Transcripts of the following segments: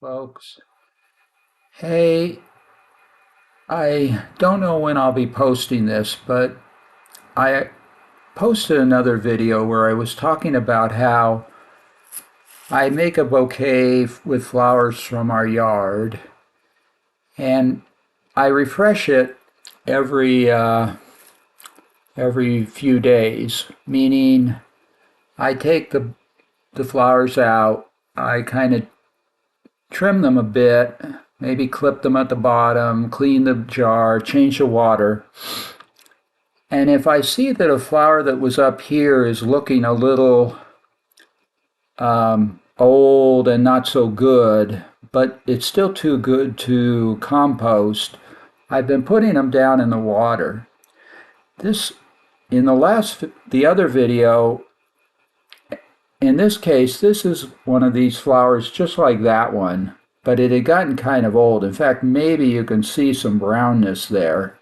Folks. Hey, I don't know when I'll be posting this, but I posted another video where I was talking about how I make a bouquet with flowers from our yard, and I refresh it every every few days, meaning I take the flowers out, I kind of trim them a bit, maybe clip them at the bottom, clean the jar, change the water. And if I see that a flower that was up here is looking a little old and not so good, but it's still too good to compost, I've been putting them down in the water. This, in the other video, in this case, this is one of these flowers just like that one, but it had gotten kind of old. In fact, maybe you can see some brownness there.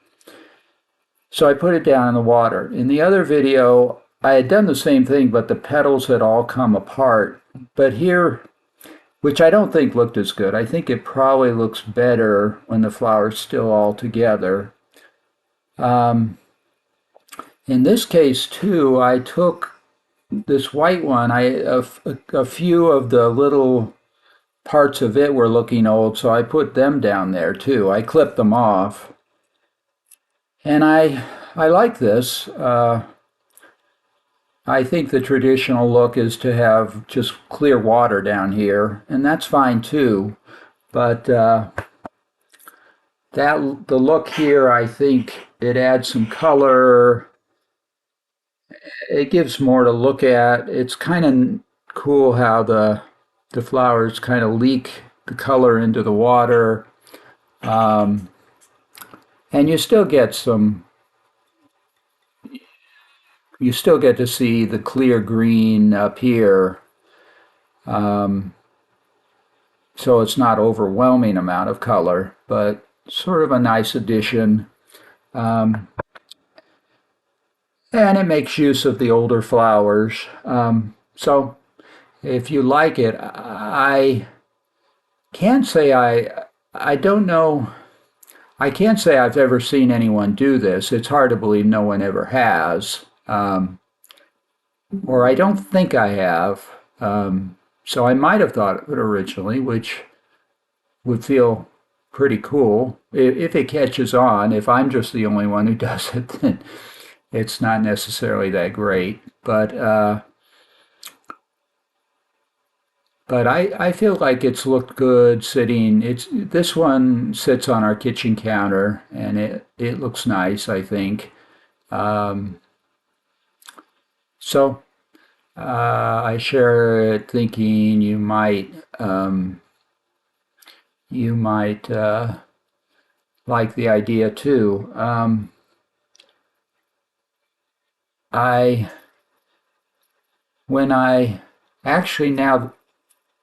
So I put it down in the water. In the other video, I had done the same thing, but the petals had all come apart. But here, which I don't think looked as good, I think it probably looks better when the flower's still all together. In this case, too, I took this white one, a few of the little parts of it were looking old, so I put them down there too. I clipped them off. And I like this. I think the traditional look is to have just clear water down here, and that's fine too. But the look here, I think it adds some color. It gives more to look at. It's kind of cool how the flowers kind of leak the color into the water. And you still get to see the clear green up here. So it's not overwhelming amount of color, but sort of a nice addition. And it makes use of the older flowers. So if you like it, I can't say I don't know. I can't say I've ever seen anyone do this. It's hard to believe no one ever has. Or I don't think I have. So I might have thought of it originally, which would feel pretty cool. If it catches on, if I'm just the only one who does it, then it's not necessarily that great. But I feel like it's looked good sitting. This one sits on our kitchen counter, and it looks nice, I think. So I share it, thinking you might like the idea too. I when I actually now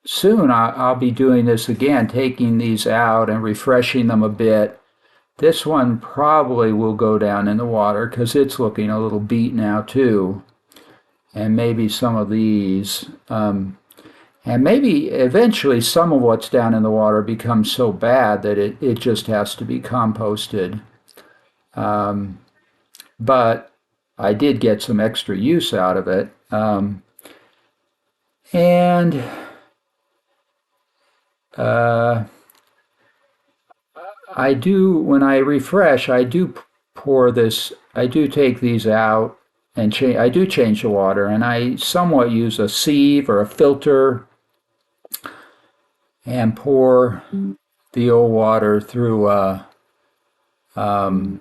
soon I'll be doing this again, taking these out and refreshing them a bit. This one probably will go down in the water because it's looking a little beat now too. And maybe some of these, and maybe eventually some of what's down in the water becomes so bad that it just has to be composted. But I did get some extra use out of it. And I do, when I refresh, I do pour this, I do take these out and I do change the water, and I somewhat use a sieve or a filter and pour the old water through the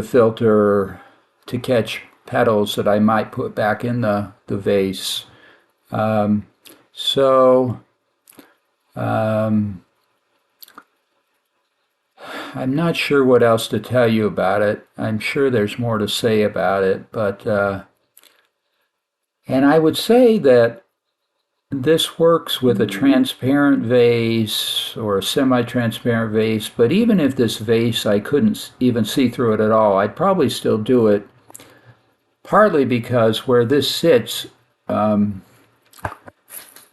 filter to catch petals that I might put back in the vase. I'm not sure what else to tell you about it. I'm sure there's more to say about it, but and I would say that this works with a transparent vase or a semi-transparent vase, but even if this vase I couldn't even see through it at all, I'd probably still do it, partly because where this sits,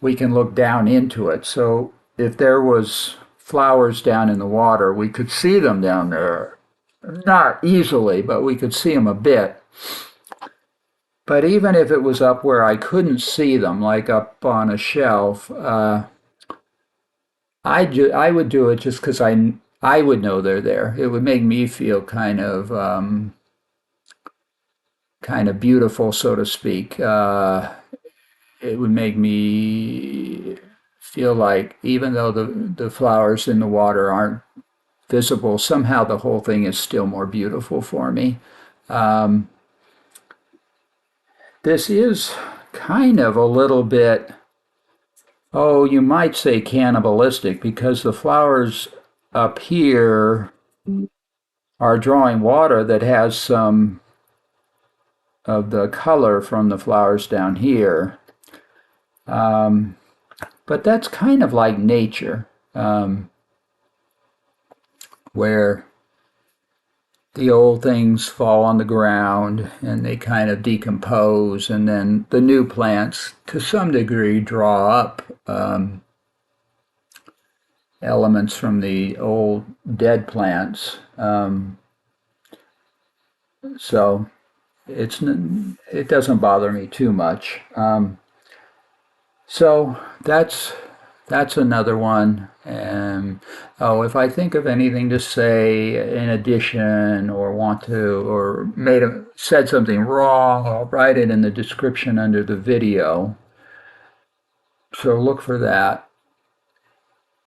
we can look down into it. So if there was flowers down in the water, we could see them down there. Not easily, but we could see them a bit. But even if it was up where I couldn't see them, like up on a shelf, I would do it just because I would know they're there. It would make me feel kind of beautiful, so to speak. It would make me feel like even though the flowers in the water aren't visible, somehow the whole thing is still more beautiful for me. Um, this is kind of a little bit, oh, you might say cannibalistic because the flowers up here are drawing water that has some of the color from the flowers down here. Um, but that's kind of like nature, where the old things fall on the ground and they kind of decompose, and then the new plants, to some degree, draw up elements from the old dead plants. So it doesn't bother me too much. So that's another one. And oh, if I think of anything to say in addition, or want to, or said something wrong, I'll write it in the description under the video. So look for that.